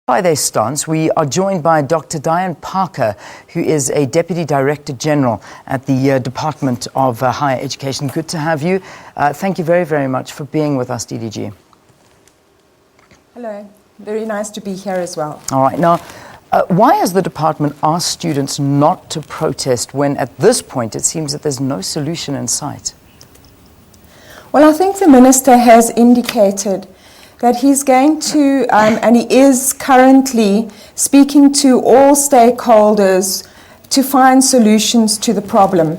By their stance, we are joined by Dr. Dianne Parker, who is a Deputy Director General at the Department of Higher Education. Good to have you. Thank you very, very much for being with us, DDG. Hello. Very nice to be here as well. All right. Now, why has the department asked students not to protest when, at this point, it seems that there's no solution in sight? Well, I think the Minister has indicated that he's going to, and he is currently speaking to all stakeholders to find solutions to the problem.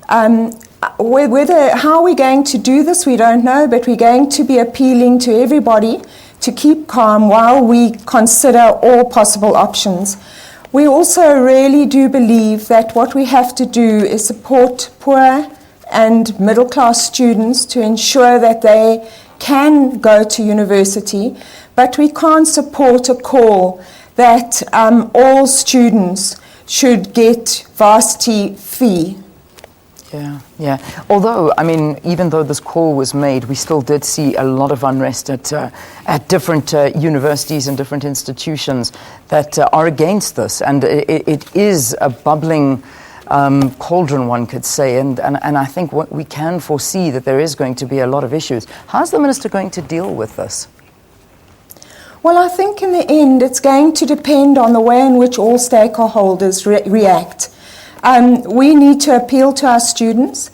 How we're going to do this, we don't know, but we're going to be appealing to everybody to keep calm while we consider all possible options. We also really do believe that what we have to do is support poor and middle-class students to ensure that they can go to university, but we can't support a call that all students should get varsity fee. Yeah. Although, I mean, even though this call was made, we still did see a lot of unrest at different universities and different institutions that are against this, and it is a bubbling cauldron, one could say, and I think what we can foresee that there is going to be a lot of issues. How's the Minister going to deal with this? Well, I think in the end it's going to depend on the way in which all stakeholders react. We need to appeal to our students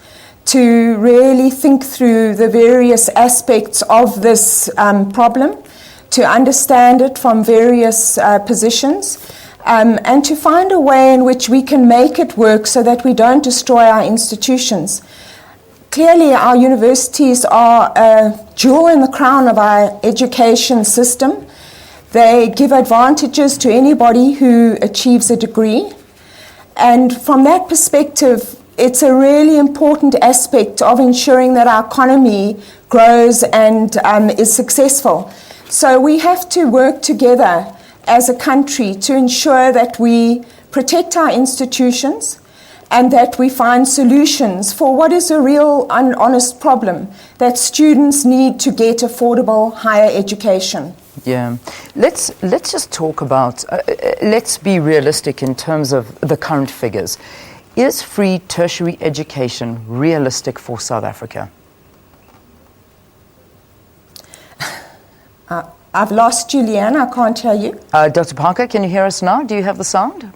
to really think through the various aspects of this problem, to understand it from various positions, and to find a way in which we can make it work so that we don't destroy our institutions. Clearly, our universities are a jewel in the crown of our education system. They give advantages to anybody who achieves a degree. And from that perspective, it's a really important aspect of ensuring that our economy grows and is successful. So we have to work together as a country to ensure that we protect our institutions and that we find solutions for what is a real and honest problem, that students need to get affordable higher education. Yeah. Let's just talk about, let's be realistic in terms of the current figures. Is free tertiary education realistic for South Africa? I've lost Julianne, I can't hear you. Dr. Parker, can you hear us now? Do you have the sound?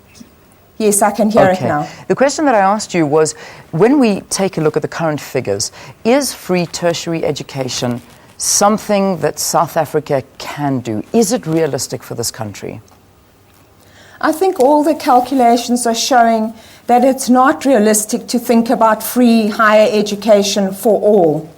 Yes, I can hear it now. The question that I asked you was, when we take a look at the current figures, is free tertiary education something that South Africa can do? Is it realistic for this country? I think all the calculations are showing that it's not realistic to think about free higher education for all.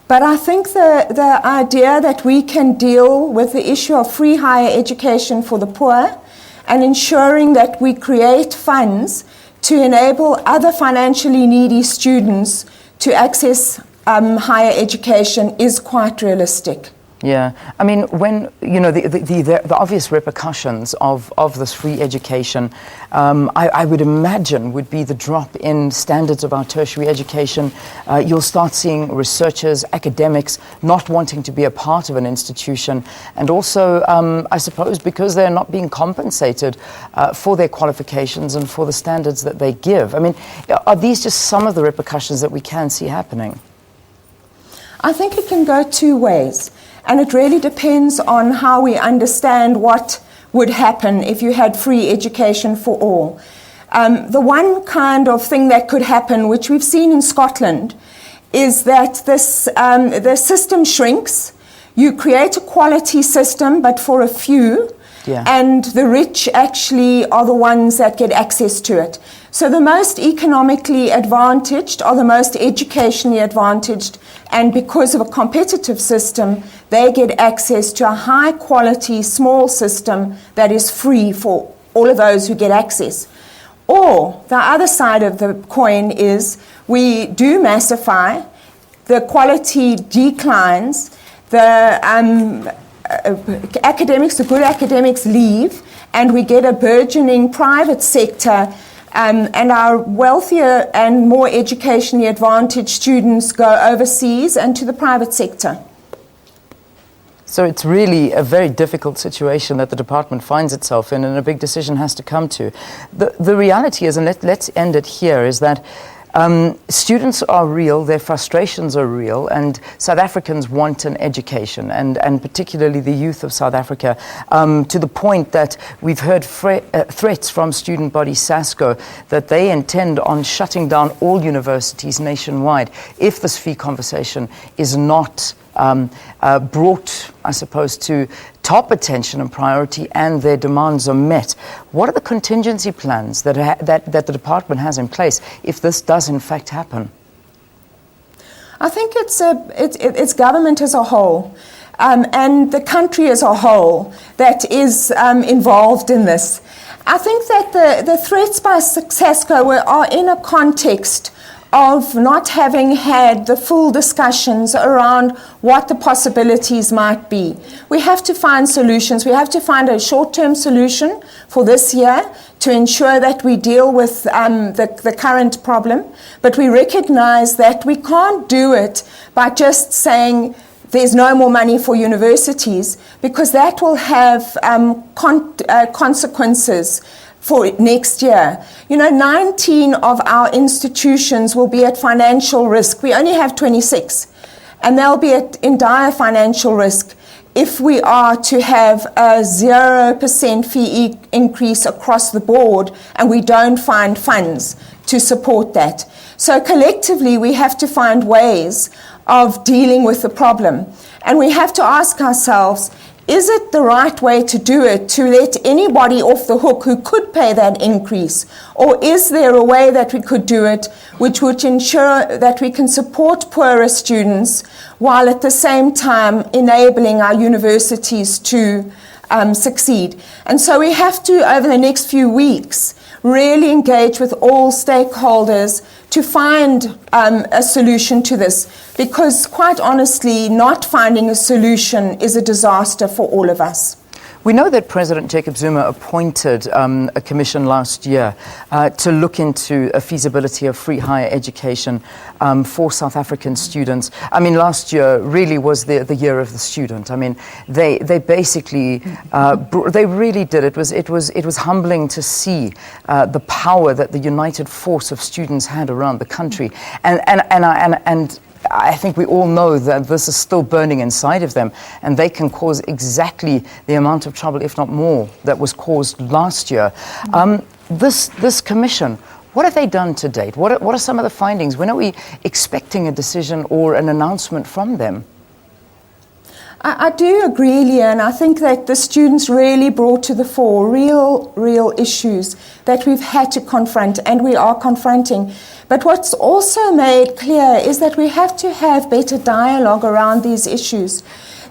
But I think the idea that we can deal with the issue of free higher education for the poor and ensuring that we create funds to enable other financially needy students to access higher education is quite realistic. Yeah, I mean, when, you know, the obvious repercussions of this free education, I would imagine would be the drop in standards of our tertiary education. You'll start seeing researchers, academics not wanting to be a part of an institution, and also, I suppose, because they're not being compensated for their qualifications and for the standards that they give. I mean, are these just some of the repercussions that we can see happening? I think it can go two ways. And it really depends on how we understand what would happen if you had free education for all. The one kind of thing that could happen, which we've seen in Scotland, is that the system shrinks. You create a quality system, but for a few, and the rich actually are the ones that get access to it. So the most economically advantaged are the most educationally advantaged, and because of a competitive system, they get access to a high-quality, small system that is free for all of those who get access. Or the other side of the coin is we do massify, the quality declines, the good academics leave, and we get a burgeoning private sector, and our wealthier and more educationally advantaged students go overseas and to the private sector. So it's really a very difficult situation that the department finds itself in, and a big decision has to come to. The reality is, and let's end it here, is that students are real, their frustrations are real, and South Africans want an education, and particularly the youth of South Africa, to the point that we've heard threats from student body SASCO that they intend on shutting down all universities nationwide if this fee conversation is not brought, I suppose, to top attention and priority, and their demands are met. What are the contingency plans that the department has in place if this does in fact happen? I think it's government as a whole, and the country as a whole that is involved in this. I think that the threats by SASCO are in a context of not having had the full discussions around what the possibilities might be. We have to find solutions. We have to find a short-term solution for this year to ensure that we deal with the current problem, but we recognize that we can't do it by just saying there's no more money for universities, because that will have consequences for next year. 19 of our institutions will be at financial risk. We only have 26, and they'll be in dire financial risk if we are to have a 0% fee increase across the board and we don't find funds to support that. So collectively, we have to find ways of dealing with the problem. And we have to ask ourselves, is it the right way to do it, to let anybody off the hook who could pay that increase? Or is there a way that we could do it which would ensure that we can support poorer students while at the same time enabling our universities to succeed? And so we have to, over the next few weeks, really engage with all stakeholders to find a solution to this, because quite honestly, not finding a solution is a disaster for all of us. We know that President Jacob Zuma appointed a commission last year to look into a feasibility of free higher education for South African students. I mean, last year really was the year of the student. I mean, they basically they really did. It was humbling to see the power that the united force of students had around the country, and I think we all know that this is still burning inside of them, and they can cause exactly the amount of trouble, if not more, that was caused last year. This commission, what have they done to date? What are some of the findings? When are we expecting a decision or an announcement from them? I do agree, Leanne. I think that the students really brought to the fore real issues that we've had to confront, and we are confronting. But what's also made clear is that we have to have better dialogue around these issues.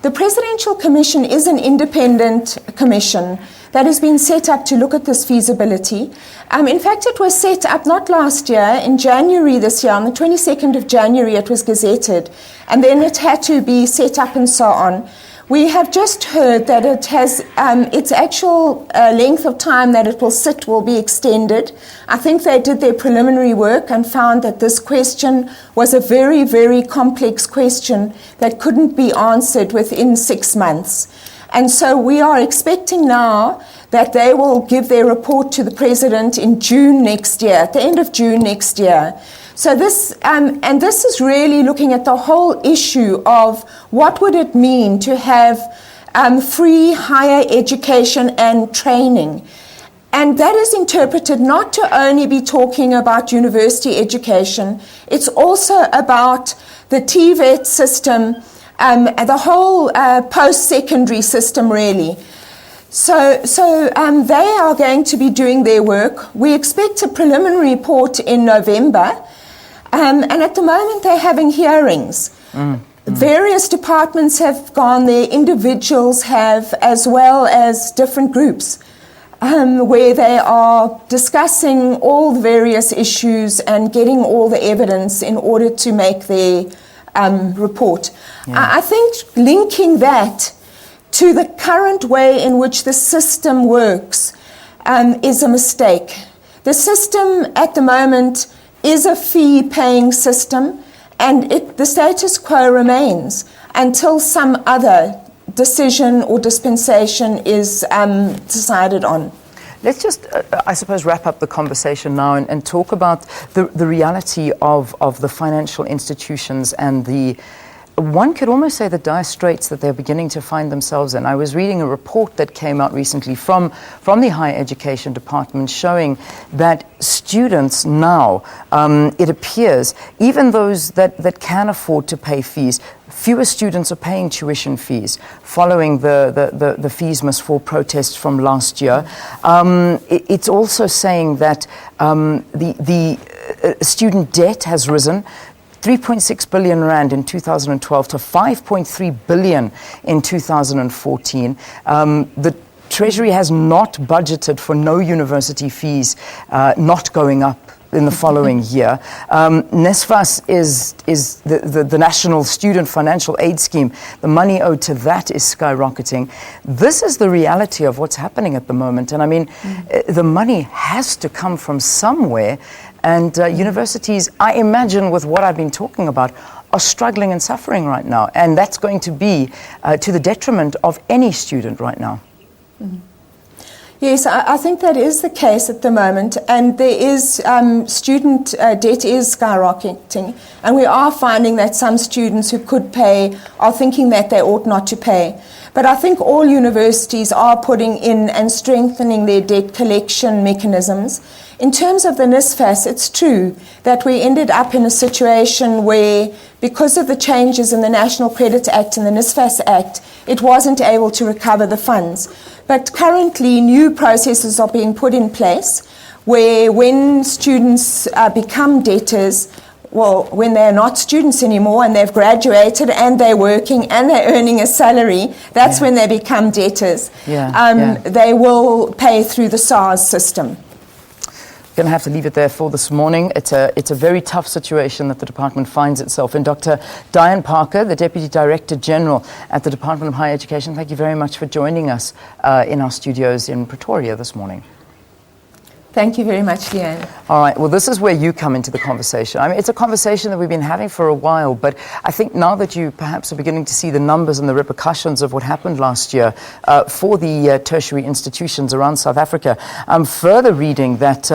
The Presidential Commission is an independent commission that has been set up to look at this feasibility. In fact, it was set up not last year, in January this year, on the 22nd of January it was gazetted, and then it had to be set up and so on. We have just heard that it has its actual length of time that it will sit will be extended. I think they did their preliminary work and found that this question was a very, very complex question that couldn't be answered within 6 months. And so we are expecting now that they will give their report to the President in June next year, at the end of June next year. So this is really looking at the whole issue of what would it mean to have free higher education and training. And that is interpreted not to only be talking about university education, it's also about the TVET system, the whole post-secondary system really. So they are going to be doing their work. We expect a preliminary report in November. And at the moment, they're having hearings. Various departments have gone there, individuals have, as well as different groups, where they are discussing all the various issues and getting all the evidence in order to make their report. Yeah. I think linking that to the current way in which the system works is a mistake. The system at the moment is a fee-paying system, and the status quo remains until some other decision or dispensation is decided on. Let's just, I suppose, wrap up the conversation now and talk about the reality of the financial institutions and one could almost say the dire straits that they're beginning to find themselves in. I was reading a report that came out recently from the Higher Education Department showing that students now, it appears, even those that can afford to pay fees, fewer students are paying tuition fees following the Fees Must Fall protests from last year. It's also saying that the student debt has risen 3.6 billion rand in 2012 to 5.3 billion in 2014. The Treasury has not budgeted for no university fees not going up in the following year. NSFAS is the National Student Financial Aid Scheme. The money owed to that is skyrocketing. This is the reality of what's happening at the moment. And I mean, the money has to come from somewhere. And universities, I imagine with what I've been talking about, are struggling and suffering right now. And that's going to be to the detriment of any student right now. Mm-hmm. Yes, I think that is the case at the moment, and there is student debt is skyrocketing, and we are finding that some students who could pay are thinking that they ought not to pay. But I think all universities are putting in and strengthening their debt collection mechanisms. In terms of the NSFAS, it's true that we ended up in a situation where, because of the changes in the National Credit Act and the NSFAS Act, it wasn't able to recover the funds. But currently, new processes are being put in place where when students become debtors, well, when they're not students anymore and they've graduated and they're working and they're earning a salary, that's when they become debtors. They will pay through the SARS system. Going to have to leave it there for this morning. It's a very tough situation that the department finds itself in. Dr. Dianne Parker, the Deputy Director General at the Department of Higher Education, thank you very much for joining us in our studios in Pretoria this morning. Thank you very much, Leanne. All right, well, this is where you come into the conversation. I mean, it's a conversation that we've been having for a while, but I think now that you perhaps are beginning to see the numbers and the repercussions of what happened last year for the tertiary institutions around South Africa, I'm further reading that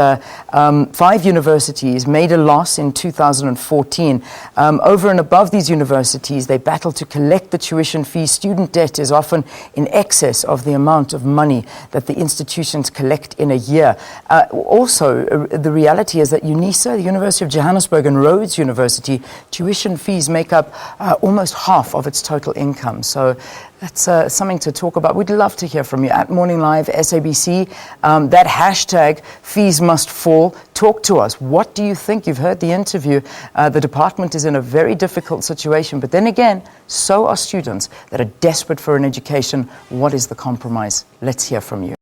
5 universities made a loss in 2014. Over and above these universities, they battle to collect the tuition fees. Student debt is often in excess of the amount of money that the institutions collect in a year. Also, the reality is that UNISA, the University of Johannesburg, and Rhodes University, tuition fees make up almost half of its total income. So that's something to talk about. We'd love to hear from you at Morning Live, SABC. That hashtag, fees must fall. Talk to us. What do you think? You've heard the interview. The department is in a very difficult situation. But then again, so are students that are desperate for an education. What is the compromise? Let's hear from you.